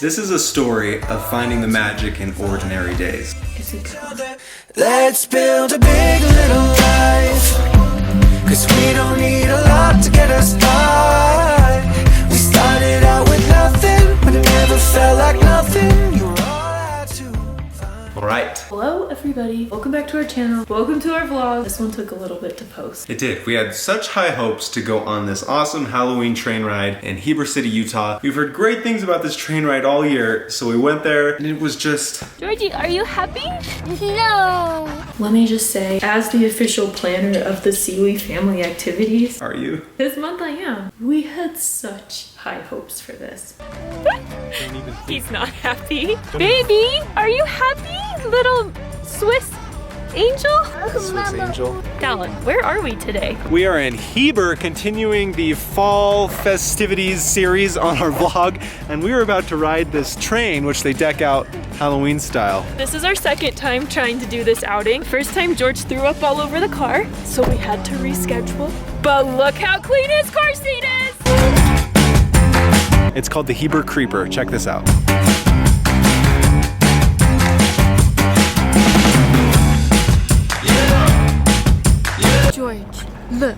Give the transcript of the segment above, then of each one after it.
This is a story of finding the magic in ordinary days. Is it good? Let's build a big little life, 'cause we don't need a lot to get us by. We started out with nothing, but it never felt like nothing. You were all I had to find. Right. Hello everybody, welcome back to our channel. Welcome to our vlog. This one took a little bit to post. It did. We had such high hopes to go on this awesome Halloween train ride in Heber City, Utah. We've heard great things about this train ride all year, so we went there and it was just... Georgie, are you happy? No. Let me just say, as the official planner of the Sealy family activities, Are you? this month I am. We had such high hopes for this. He's not happy. Baby, are you happy? Little Swiss angel? Swiss angel. Dallin, where are we today? We are in Heber, continuing the fall festivities series on our vlog, and we were about to ride this train, which they deck out Halloween style. This is our second time trying to do this outing. First time George threw up all over the car, so we had to reschedule. But look how clean his car seat is! It's called the Heber Creeper. Check this out. George, look.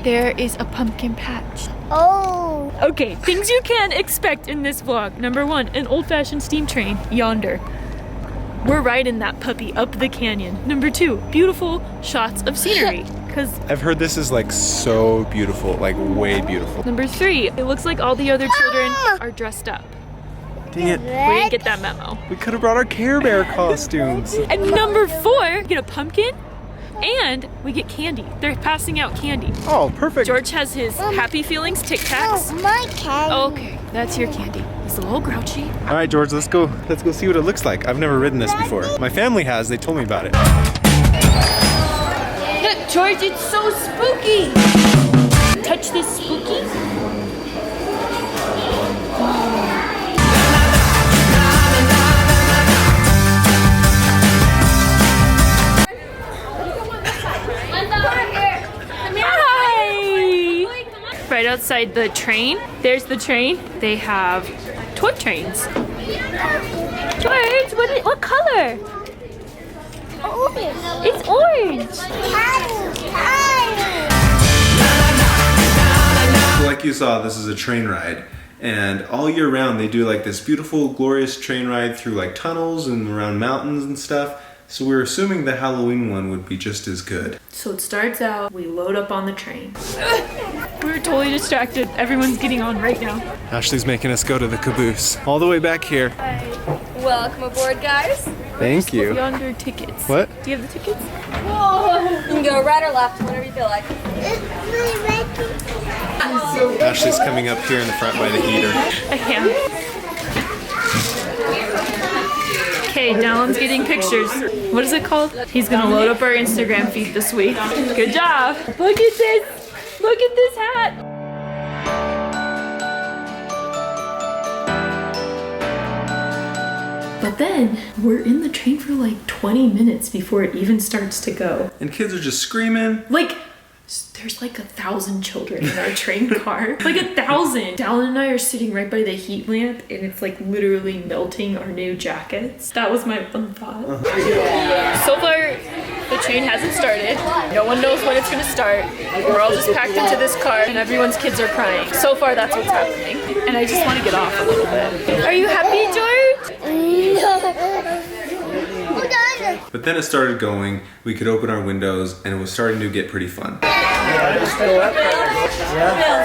There is a pumpkin patch. Oh. Okay, things you can expect in this vlog. Number one, an old-fashioned steam train, yonder. We're riding that puppy up the canyon. Number two, beautiful shots of scenery. Cause I've heard this is like so beautiful, like way beautiful. number three, it looks like all the other children are dressed up. Dang it. We didn't get that memo. We could have brought our Care Bear costumes. And number four, we get a pumpkin and we get candy. They're passing out candy. Oh, perfect. George has his Happy Feelings Tic Tacs. Oh, my candy. Okay, that's your candy. He's a little grouchy. All right, George, let's go see what it looks like. I've never ridden this before. My family has, they told me about it. Look, George, it's so spooky. Touch this spooky. Hi! Right outside the train, there's the train. They have toy trains. George, what color? It's orange. Like you saw, this is a train ride. And all year round, they do like this beautiful, glorious train ride through like tunnels and around mountains and stuff. So we were assuming the Halloween one would be just as good. So it starts out, we load up on the train. We were totally distracted. Everyone's getting on right now. Ashley's making us go to the caboose. All the way back here. Welcome aboard, guys. Thank you. Yonder tickets. What? Do you have the tickets? You can go right or left, whatever you feel like. Ashley's coming up here in the front by the heater. I am. Okay, Dallin's getting pictures. What is it called? He's gonna load up our Instagram feed this week. Good job. Look at this. Look at this hat. But then, we're in the train for like 20 minutes before it even starts to go. And kids are just screaming. Like, there's like 1,000 children in our train car. Like 1,000. Dallin and I are sitting right by the heat lamp and it's like literally melting our new jackets. That was my one thought. So far, the train hasn't started. No one knows when it's gonna start. We're all just packed into this car and everyone's kids are crying. So far, that's what's happening. And I just want to get off a little bit. Are you happy, George? But then it started going, we could open our windows, and it was starting to get pretty fun. If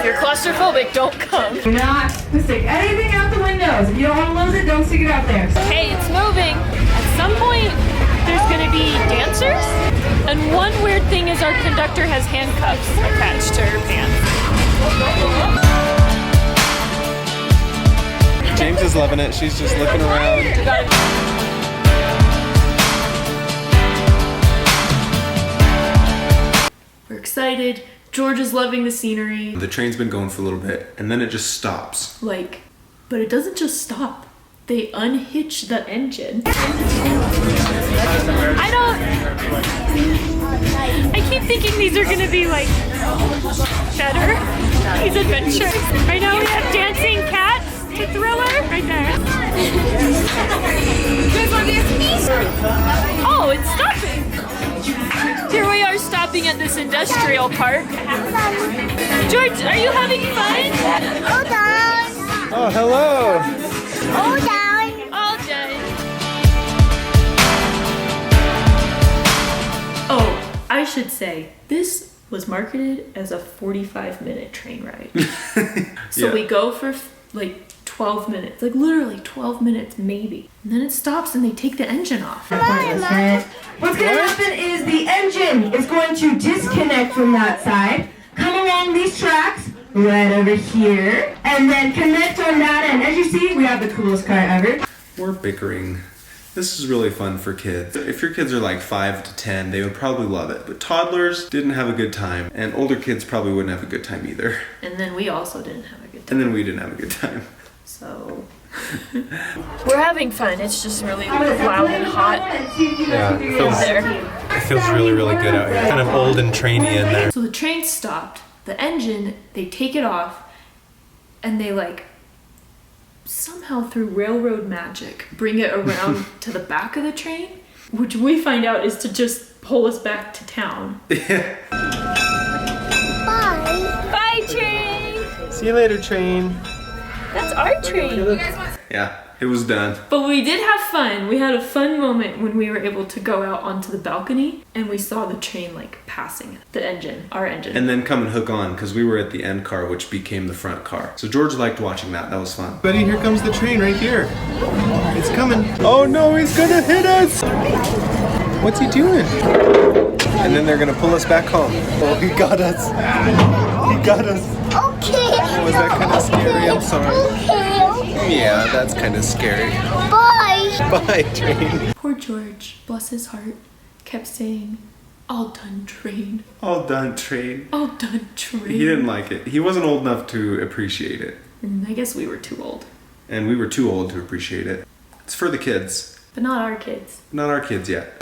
you're claustrophobic, don't come. Do not stick anything out the windows. If you don't want to lose it, don't stick it out there. Hey, it's moving. At some point, there's gonna be dancers. And one weird thing is our conductor has handcuffs attached to her pants. James is loving it. She's just looking around. We're excited. George is loving the scenery. The train's been going for a little bit, and then it just stops. Like, but it doesn't just stop. They unhitch the engine. I keep thinking these are gonna be like better, these adventures. Right now we have dancing cats to Thriller right there. Oh, it's stopping. Here we are stopping at this industrial park. George, are you having fun? Hold on. Oh, hello. Hold on. All done. Oh, I should say, this was marketed as a 45-minute train ride. So Yeah. we go for like 12 minutes, like literally 12 minutes maybe. And then it stops and they take the engine off. What's going to happen is the engine is going to disconnect from that side, come along these tracks right over here, and then connect on that end. As you see, we have the coolest car ever. We're bickering. This is really fun for kids. If your kids are like 5 to 10, they would probably love it. But toddlers didn't have a good time, and older kids probably wouldn't have a good time either. And then we also didn't have a good time. And then we didn't have a good time. So We're having fun. It's just really loud and hot Yeah, there. it feels really, really good out here. Kind of old and trainy in there. So the train stopped, the engine, they take it off, and they like somehow through railroad magic bring it around to the back of the train, which we find out is to just pull us back to town. Bye. Bye, train. See you later, train. That's our train. Yeah, it was done. But we did have fun. We had a fun moment when we were able to go out onto the balcony and we saw the train like passing the engine, our engine. And then come and hook on, because we were at the end car, which became the front car. So George liked watching that. That was fun. Buddy, here comes the train right here. It's coming. Oh no, he's gonna hit us! What's he doing? And then they're gonna pull us back home. Oh, he got us. He got us. Okay. Was that kind of scary? I'm sorry. Okay. Yeah, that's kind of scary. Bye. Bye, train. Poor George, bless his heart, kept saying, "All done, train. All done, train. All done, train." He didn't like it. He wasn't old enough to appreciate it. And I guess we were too old. And we were too old to appreciate it. It's for the kids. But not our kids. Not our kids yet.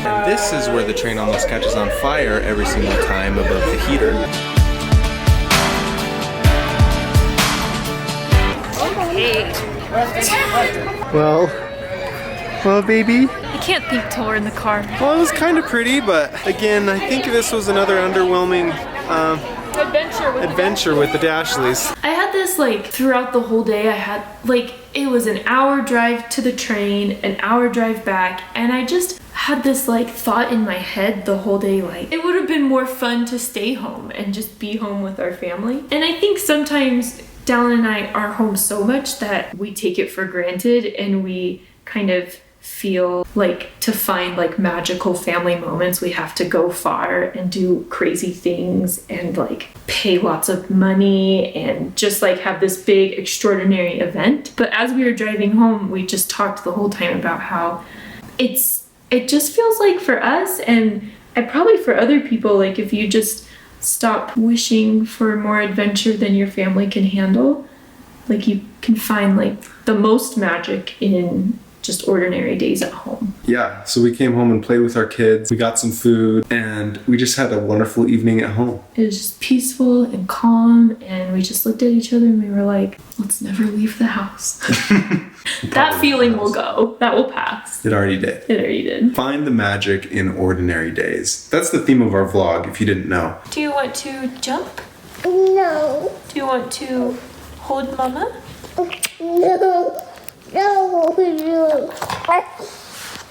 And this is where the train almost catches on fire every single time above the heater. Well, baby. I can't think till we're in the car. Well, it was kind of pretty, but again, I think this was another underwhelming adventure with the Dashleys. I had this like throughout the whole day. I had like, it was an hour drive to the train, an hour drive back, and I just had this like thought in my head the whole day, like it would have been more fun to stay home and just be home with our family. And I think sometimes Dallin and I are home so much that we take it for granted, and we kind of feel like to find like magical family moments we have to go far and do crazy things and like pay lots of money and just like have this big extraordinary event. But as we were driving home, we just talked the whole time about how it just feels like for us, and probably for other people, like if you just stop wishing for more adventure than your family can handle, like you can find like the most magic in just ordinary days at home. Yeah, so we came home and played with our kids. We got some food, and we just had a wonderful evening at home. It was just peaceful and calm, and we just looked at each other and we were like, let's never leave the house. That feeling will go. That will pass. It already did. It already did. Find the magic in ordinary days. That's the theme of our vlog, if you didn't know. Do you want to jump? No. Do you want to hold mama? No. No. No.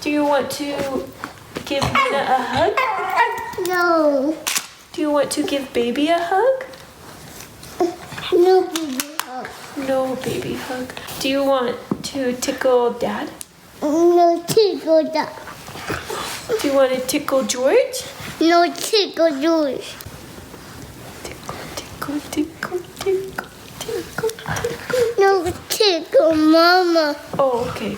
Do you want to give Nina a hug? No. Do you want to give baby a hug? No. No baby hug. Do you want to tickle dad? No tickle that. Do you want to tickle George? No tickle George. Tickle, tickle, tickle, tickle, tickle, tickle. No tickle Mama. Oh, okay.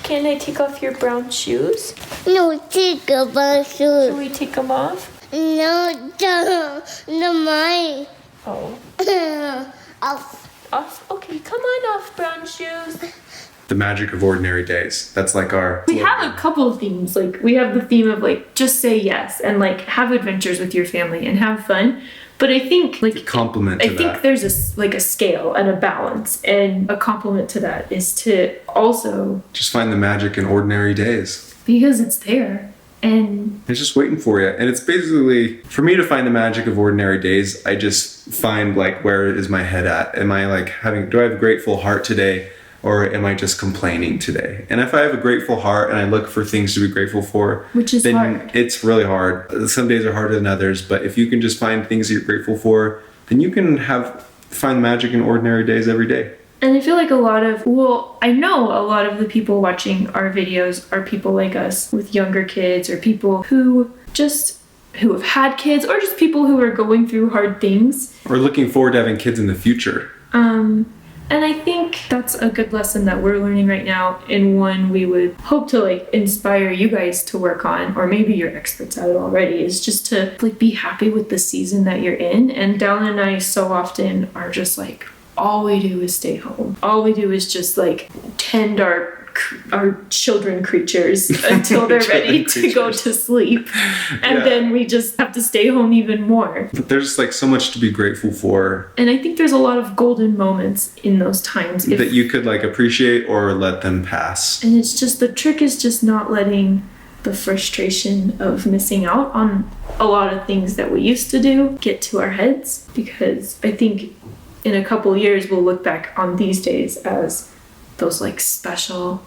Can I take off your brown shoes? No tickle Can Basu. we take them off? No, no, mine. Oh. Off. Off? Okay, come on off, brown shoes. the magic of ordinary days. That's like our... We have a couple of themes. Like, we have the theme of, like, just say yes and, like, have adventures with your family and have fun. But I think, like, compliment to I think there's a scale and a balance, and a compliment to that is to also just find the magic in ordinary days, because it's there and it's just waiting for you. And it's basically, for me to find the magic of ordinary days, I just find, like, where is my head at? Am I like do I have a grateful heart today? Or am I just complaining today? And if I have a grateful heart and I look for things to be grateful for, which is then hard. It's really hard. Some days are harder than others, but if you can just find things that you're grateful for, then you can find magic in ordinary days every day. And I feel like I know a lot of the people watching our videos are people like us with younger kids, or people who have had kids, or just people who are going through hard things. Or looking forward to having kids in the future. And I think that's a good lesson that we're learning right now, and one we would hope to, like, inspire you guys to work on, or maybe you're experts at it already, is just to, like, be happy with the season that you're in. And Dallin and I so often are just like, all we do is stay home. All we do is just, like, tend our children creatures until they're ready to go to sleep, and then we just have to stay home even more. But there's, like, so much to be grateful for, and I think there's a lot of golden moments in those times that you could, like, appreciate or let them pass. And it's just, the trick is just not letting the frustration of missing out on a lot of things that we used to do get to our heads, because I think in a couple years we'll look back on these days as those, like, special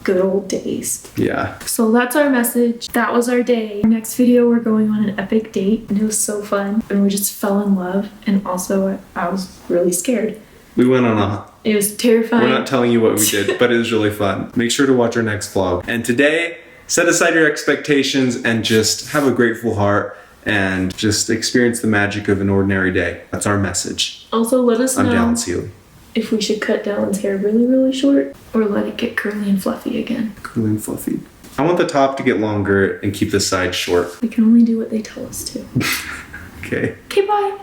good old days. Yeah. So that's our message. That was our day. Next video, we're going on an epic date, and it was so fun, and we just fell in love, and also I was really scared. We went on It was terrifying. We're not telling you what we did, but it was really fun. Make sure to watch our next vlog. And today, set aside your expectations and just have a grateful heart and just experience the magic of an ordinary day. That's our message. Also, let us I'm know Dallin Seeley. if we should cut Dallin's hair really, really short, or let it get curly and fluffy again. Curly and fluffy. I want the top to get longer and keep the sides short. We can only do what they tell us to. Okay. Okay, bye.